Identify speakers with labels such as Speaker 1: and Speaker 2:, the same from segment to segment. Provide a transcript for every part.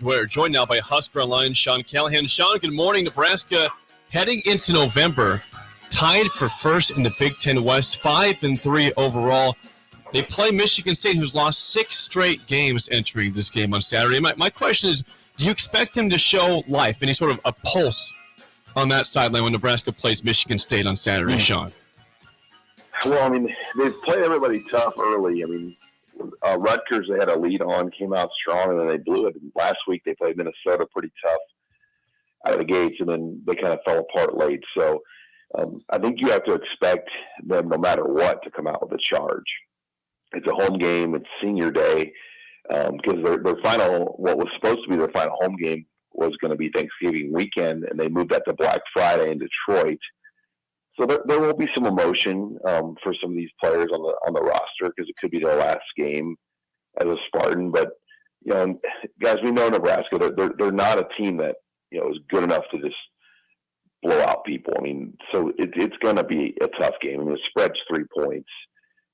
Speaker 1: We're joined now by Husker Online, Sean Callahan. Sean, good morning. Nebraska heading into November, tied for first in the Big Ten West, 5-3 overall. They play Michigan State, who's lost 6 straight games entering this game on Saturday. My question is, do you expect them to show life, any sort of a pulse on that sideline when Nebraska plays Michigan State on Saturday, Sean?
Speaker 2: Well, I mean, they've played everybody tough early. I mean, Rutgers, they had a lead on, came out strong, and then they blew it. Last week, they played Minnesota pretty tough out of the gates, and then they kind of fell apart late. So I think you have to expect them, no matter what, to come out with a charge. It's a home game. It's senior day because their final, what was supposed to be their final home game, was going to be Thanksgiving weekend, and they moved that to Black Friday in Detroit. So there will be some emotion for some of these players on the roster because it could be their last game as a Spartan. But guys, we know Nebraska. They're not a team that is good enough to just blow out people. I mean, so it's going to be a tough game. I mean, the spread's 3 points.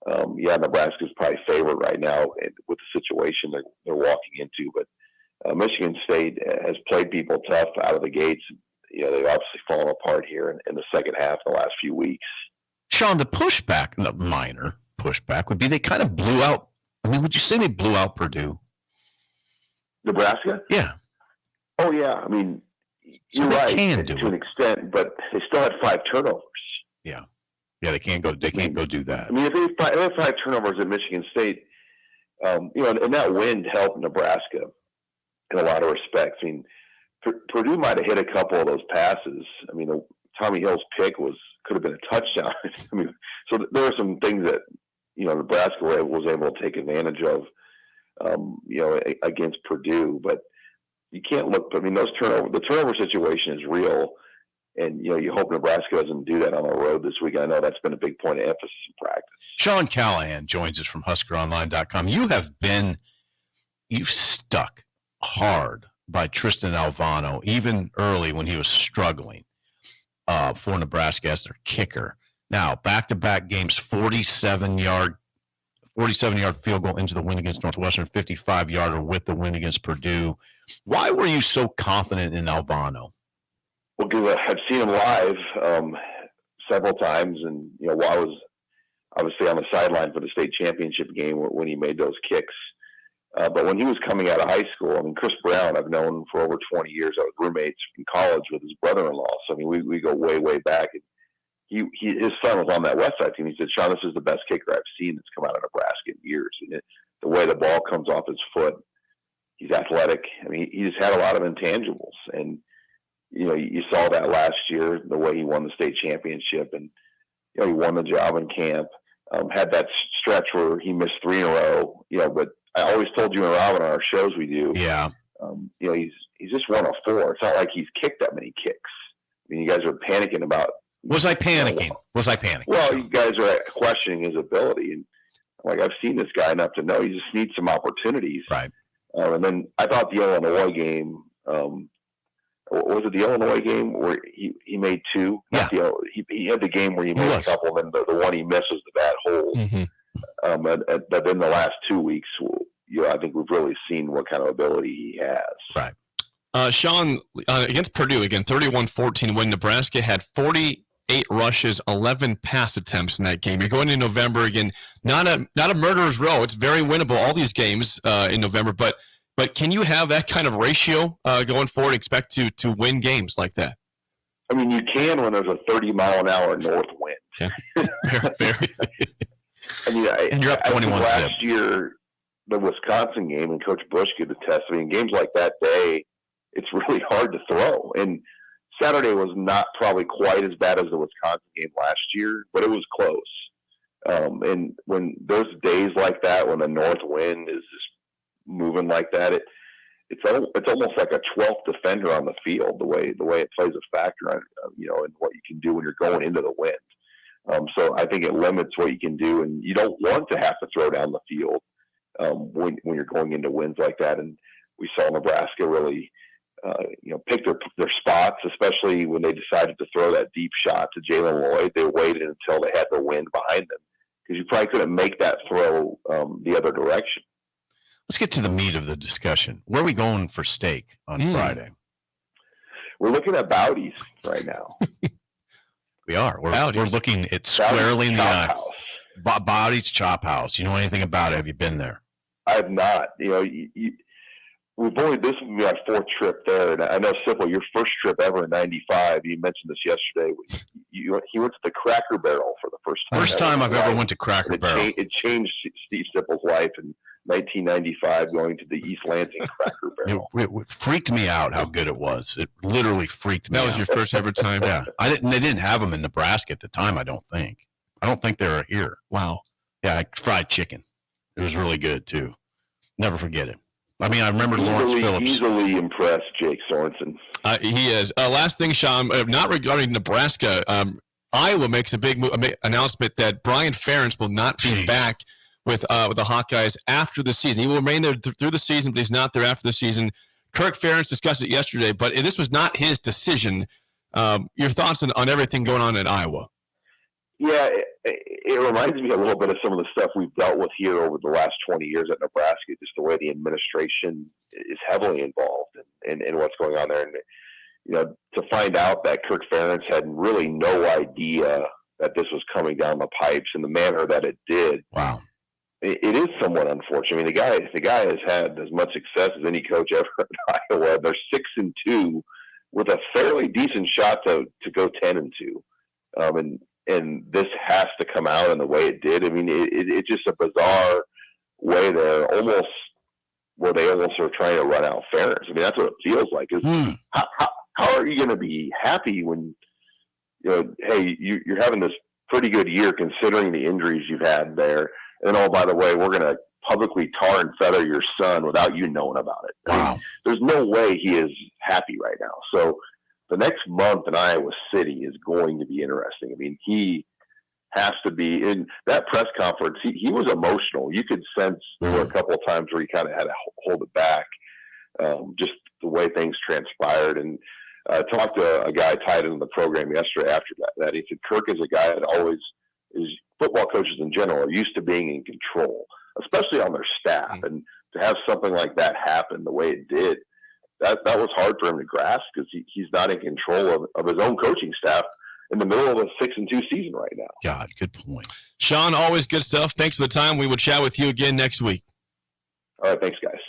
Speaker 2: Nebraska's probably favored right now with the situation they're walking into. But Michigan State has played people tough out of the gates. They've obviously fallen apart here in the second half in the last few weeks.
Speaker 3: Sean, the pushback, the minor pushback, would be they kind of blew out. I mean, would you say they blew out Purdue?
Speaker 2: Nebraska?
Speaker 3: Yeah.
Speaker 2: Oh, yeah. I mean, you're right to an extent, but they still had 5 turnovers.
Speaker 3: Yeah. Yeah, they can't go do that.
Speaker 2: I mean, if they had 5 turnovers at Michigan State, and that win helped Nebraska in a lot of respects. I mean, Purdue might have hit a couple of those passes. I mean, Tommy Hill's pick could have been a touchdown. I mean, so there were some things that Nebraska was able to take advantage of, against Purdue. But you can't look. I mean, the turnover situation is real. And, you hope Nebraska doesn't do that on the road this week. I know that's been a big point of emphasis in practice.
Speaker 3: Sean Callahan joins us from HuskerOnline.com. You've stuck hard by Tristan Alvano, even early when he was struggling for Nebraska as their kicker. Now, back-to-back games, 47-yard field goal into the win against Northwestern, 55-yarder with the win against Purdue. Why were you so confident in Alvano?
Speaker 2: Well, because I've seen him live several times, and while I was obviously on the sideline for the state championship game when he made those kicks. But when he was coming out of high school, I mean, Chris Brown, I've known for over 20 years. I was roommates in college with his brother-in-law, so I mean, we go way, way back. And his son was on that West Side team. He said, "Sean, this is the best kicker I've seen that's come out of Nebraska in years. And the way the ball comes off his foot, he's athletic. I mean, he just had a lot of intangibles, and you saw that last year, the way he won the state championship, and he won the job in camp. Had that stretch where he missed 3 in a row. But I always told you and Robin on our shows we do.
Speaker 3: Yeah.
Speaker 2: He's just 1 of 4. It's not like he's kicked that many kicks. I mean, you guys are panicking about.
Speaker 3: Was I panicking?
Speaker 2: Well, you guys are questioning his ability, and I've seen this guy enough to know he just needs some opportunities.
Speaker 3: Right.
Speaker 2: And then I thought the Illinois game. Was it the Illinois game where he made 2?
Speaker 3: Yeah.
Speaker 2: He had the game where he made a couple, and then the one he missed was the bad hole.
Speaker 3: Mm-hmm.
Speaker 2: But in the last 2 weeks, I think we've really seen what kind of ability he has.
Speaker 3: Right.
Speaker 1: Sean, against Purdue, again, 31-14 win. Nebraska had 48 rushes, 11 pass attempts in that game. You're going in November again, not a murderer's row. It's very winnable, all these games in November, but can you have that kind of ratio going forward, expect to win games like that?
Speaker 2: I mean, you can when there's a 30-mile-an-hour north wind.
Speaker 1: Yeah. Very.
Speaker 2: I mean,
Speaker 3: and you're up 21.
Speaker 2: Last year, the Wisconsin game, and Coach Bush could attest. I mean, games like that day, it's really hard to throw. And Saturday was not probably quite as bad as the Wisconsin game last year, but it was close. And when there's days like that, when the north wind is just moving like that, it's almost like a 12th defender on the field. The way it plays a factor on and what you can do when you're going into the wind. So I think it limits what you can do, and you don't want to have to throw down the field when you're going into winds like that. And we saw Nebraska really pick their spots, especially when they decided to throw that deep shot to Jalen Lloyd. They waited until they had the wind behind them because you probably couldn't make that throw the other direction.
Speaker 3: Let's get to the meat of the discussion. Where are we going for steak on Friday?
Speaker 2: We're looking at Bowdy's right now.
Speaker 3: We are. We're looking at squarely in the eye. Bowdy's Chop House. You know anything about it? Have you been there?
Speaker 2: I have not. This will be my fourth trip there, and I know, Simple, your first trip ever in '95. You mentioned this yesterday. He went to the Cracker Barrel for the first time.
Speaker 3: First time I've ever went to Cracker Barrel.
Speaker 2: It changed Steve Simple's life in 1995, going to the East Lansing Cracker Barrel.
Speaker 3: It freaked me out how good it was. It literally freaked me out.
Speaker 1: That was your first ever time?
Speaker 3: Yeah. They didn't have them in Nebraska at the time, I don't think. I don't think they were here.
Speaker 1: Wow.
Speaker 3: Yeah, fried chicken. It was really good, too. Never forget it. I mean, I remember Lawrence Phillips.
Speaker 2: Easily impressed, Jake Sorensen.
Speaker 1: He is. Last thing, Sean, not regarding Nebraska. Iowa makes a big announcement that Brian Ferentz will not be back with the Hawkeyes after the season. He will remain there through the season, but he's not there after the season. Kirk Ferentz discussed it yesterday, but this was not his decision. Your thoughts on everything going on in Iowa?
Speaker 2: Yeah, it reminds me a little bit of some of the stuff we've dealt with here over the last 20 years at Nebraska, just the way the administration is heavily involved in what's going on there. And, to find out that Kirk Ferentz had really no idea that this was coming down the pipes in the manner that it did.
Speaker 3: Wow.
Speaker 2: It is somewhat unfortunate. I mean, the guy has had as much success as any coach ever in Iowa. They're 6-2 with a fairly decent shot to go 10-2. And this has to come out in the way it did. I mean, it's just a bizarre way there, where they almost are trying to run out Ferentz. I mean, that's what it feels like. How are you going to be happy when, hey, you're having this pretty good year considering the injuries you've had there, and oh, by the way, we're going to publicly tar and feather your son without you knowing about it.
Speaker 3: Wow.
Speaker 2: I mean, there's no way he is happy right now. So the next month in Iowa City is going to be interesting. I mean, he has to be in that press conference. He was emotional. You could sense there were a couple of times where he kind of had to hold it back, just the way things transpired. And I talked to a guy tied into the program yesterday after that. He said Kirk is a guy that always is. Football coaches in general are used to being in control, especially on their staff. And to have something like that happen the way it did, that was hard for him to grasp, because he's not in control of his own coaching staff in the middle of a 6-2 season right now.
Speaker 3: God, good point.
Speaker 1: Sean, always good stuff. Thanks for the time. We will chat with you again next week.
Speaker 2: All right, thanks, guys.